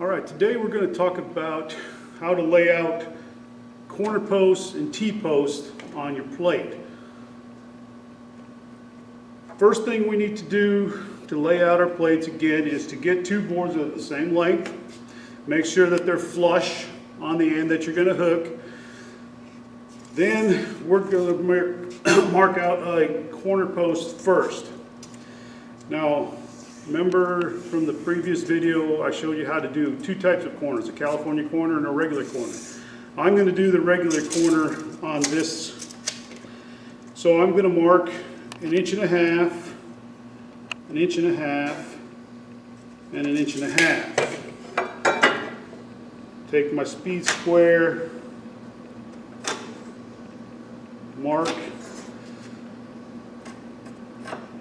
All right, today we're going to talk about how to lay out corner posts and T-posts on your plate. First thing we need to do to lay out our plates again is to get two boards of the same length. Make sure that they're flush on the end that you're going to hook. Then we're going to mark out a corner post first. Now, remember from the previous video I showed you how to do two types of corners, a California corner and a regular corner. I'm going to do the regular corner on this. So I'm going to mark 1.5 inches, 1.5 inches, and 1.5 inches. Take my speed square, mark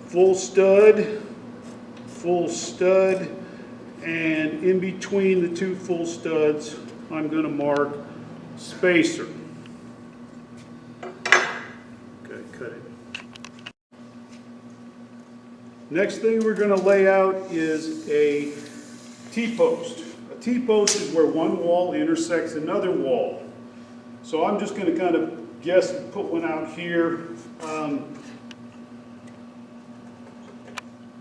full stud, and in between the two full studs I'm going to mark spacer. Okay, cut it. Next thing we're going to lay out is a T-post. A T-post is where one wall intersects another wall. So I'm just going to kind of guess and put one out here.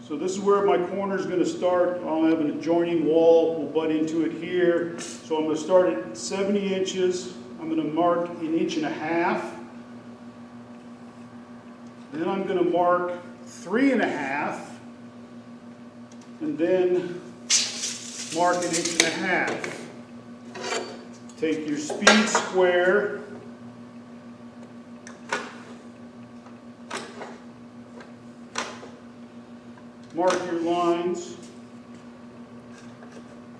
So this is where my corner is going to start. I'll have an adjoining wall. We'll butt into it here. So I'm going to start at 70 inches. I'm going to mark 1.5 inches. Then I'm going to mark 3.5. And then mark 1.5 inches. Take your speed square. Mark your lines,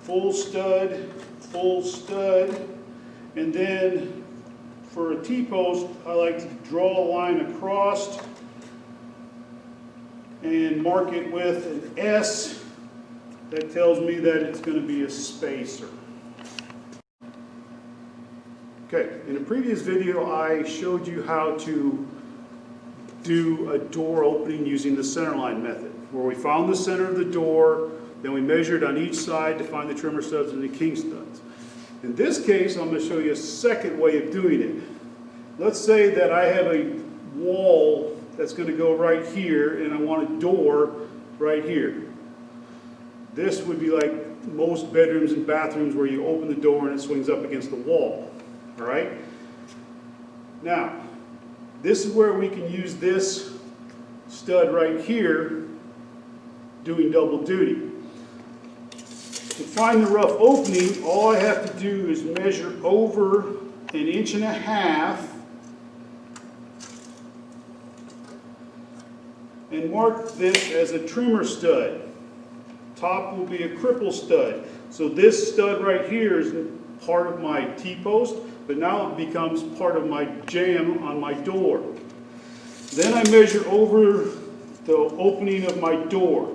full stud, and then for a T-post, I like to draw a line across and mark it with an S. That tells me that it's going to be a spacer. Okay, in a previous video I showed you how to do a door opening using the centerline method, where we found the center of the door, then we measured on each side to find the trimmer studs and the king studs. In this case, I'm going to show you a second way of doing it. Let's say that I have a wall that's going to go right here, and I want a door right here. This would be like most bedrooms and bathrooms where you open the door and it swings up against the wall. All right? Now, this is where we can use this stud right here doing double duty. To find the rough opening, all I have to do is measure over 1.5 inches and mark this as a trimmer stud. Top will be a cripple stud. So this stud right here is part of my T-post, but now it becomes part of my jamb on my door. Then I measure over the opening of my door.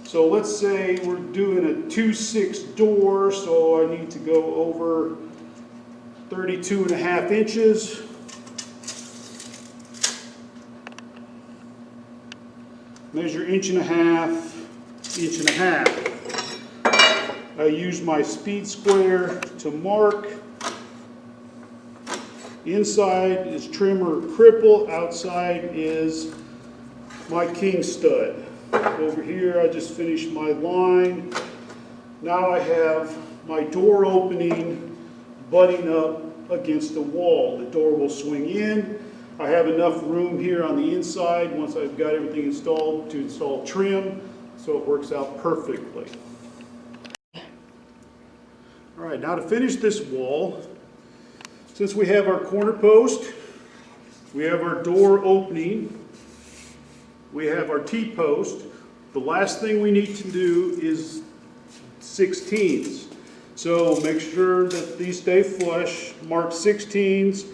So let's say we're doing a 2/6 door, so I need to go over 32.5 inches. Measure 1.5 inches, 1.5 inches. I use my speed square to mark. Inside is trimmer cripple, outside is my king stud. Over here I just finished my line. Now I have my door opening butting up against the wall. The door will swing in. I have enough room here on the inside once I've got everything installed to install trim, so it works out perfectly. All right, now to finish this wall, since we have our corner post, we have our door opening, we have our T-post, the last thing we need to do is 16ths. So make sure that these stay flush, mark 16ths,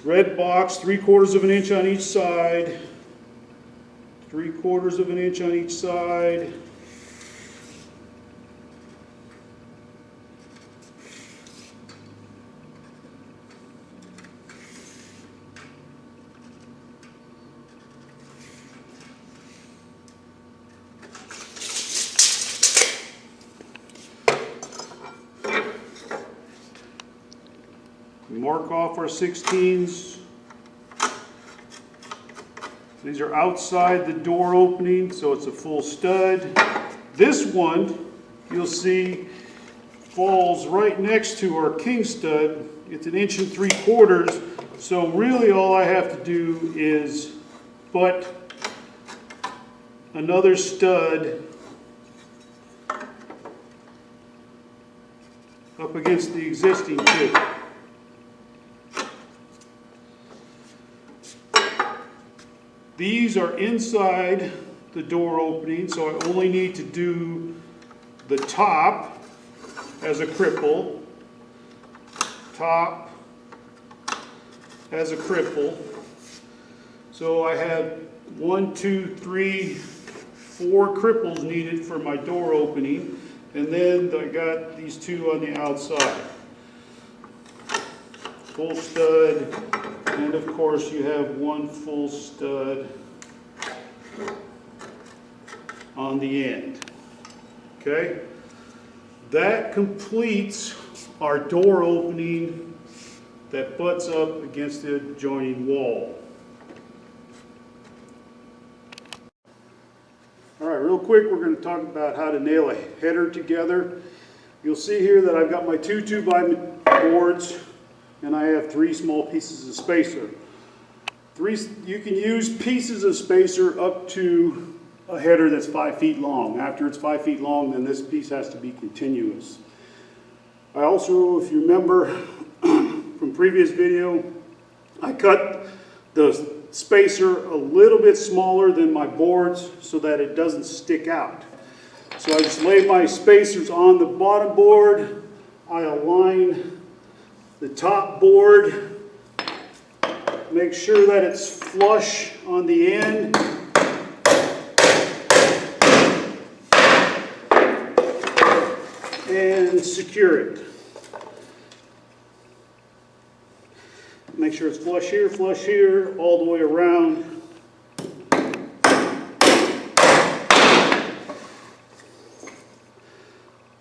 red box, 3/4 inch on each side, 3/4 inch on each side. mark off our 16s. These are outside the door opening, so it's a full stud. This one, you'll see, falls right next to our king stud. It's 1 3/4 inches, so really all I have to do is butt another stud up against the existing two. These are inside the door opening, so I only need to do the top as a cripple, top as a cripple. So I have 1, 2, 3, 4 cripples needed for my door opening, and then I got these two on the outside. Full stud, and of course you have 1 full stud on the end. Okay? That completes our door opening that butts up against the adjoining wall. All right, real quick, we're going to talk about how to nail a header together. You'll see here that I've got my 2 2x boards, and I have 3 small pieces of spacer. You can use pieces of spacer up to a header that's 5 feet long. After it's 5 feet long, then this piece has to be continuous. I also, if you remember from previous video, I cut the spacer a little bit smaller than my boards so that it doesn't stick out. So I just lay my spacers on the bottom board. I align the top board, make sure that it's flush on the end. And secure it. Make sure it's flush here, all the way around.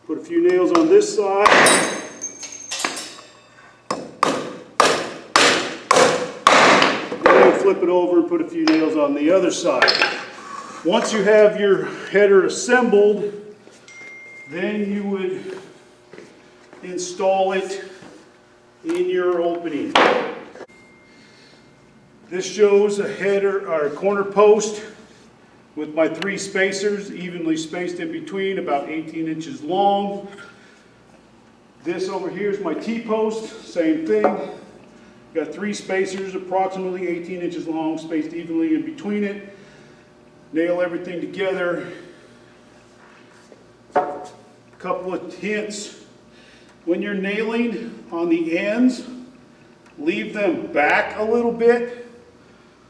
Put a few nails on this side. Then flip it over and put a few nails on the other side. Once you have your header assembled, then you would install it in your opening. This shows a header or a corner post with my 3 spacers evenly spaced in between, about 18 inches long. This over here is my T-post, same thing. Got 3 spacers approximately 18 inches long, spaced evenly in between it. Nail everything together. Couple of hints. When you're nailing on the ends, leave them back a little bit,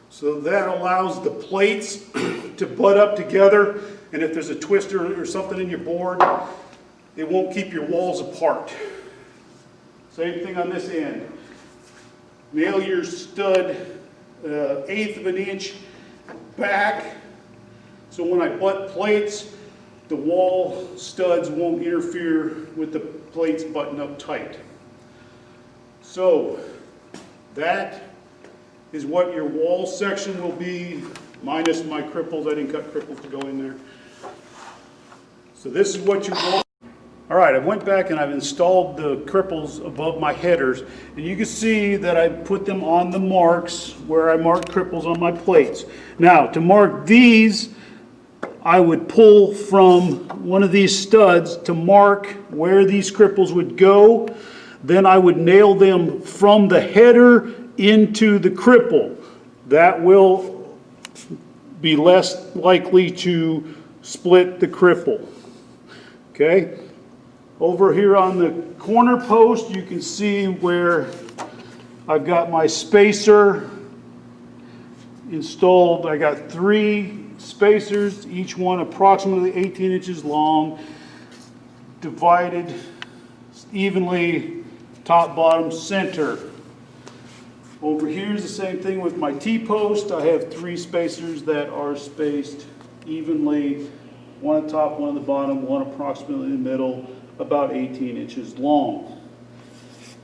so that allows the plates to butt up together, and if there's a twister or something in your board, it won't keep your walls apart. Same thing on this end. Nail your stud 1/8 of an inch back, so when I butt plates, the wall studs won't interfere with the plates button up tight. So that is what your wall section will be, minus my cripples. I didn't cut cripples to go in there. So this is what you want. All right, I went back and I've installed the cripples above my headers, and you can see that I put them on the marks where I marked cripples on my plates. Now, to mark these, I would pull from one of these studs to mark where these cripples would go. Then I would nail them from the header into the cripple. That will be less likely to split the cripple. Okay? Over here on the corner post, you can see where I've got my spacer installed. I got 3 spacers, each one approximately 18 inches long, divided evenly, top, bottom, center. Over here is the same thing with my T-post. I have 3 spacers that are spaced evenly, one at the top, one at the bottom, one approximately in the middle, about 18 inches long.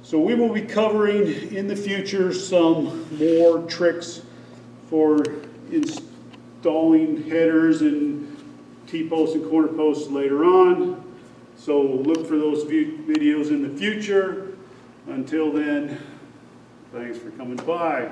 So we will be covering in the future some more tricks for installing headers and T-posts and corner posts later on. So look for those videos in the future. Until then, thanks for coming by.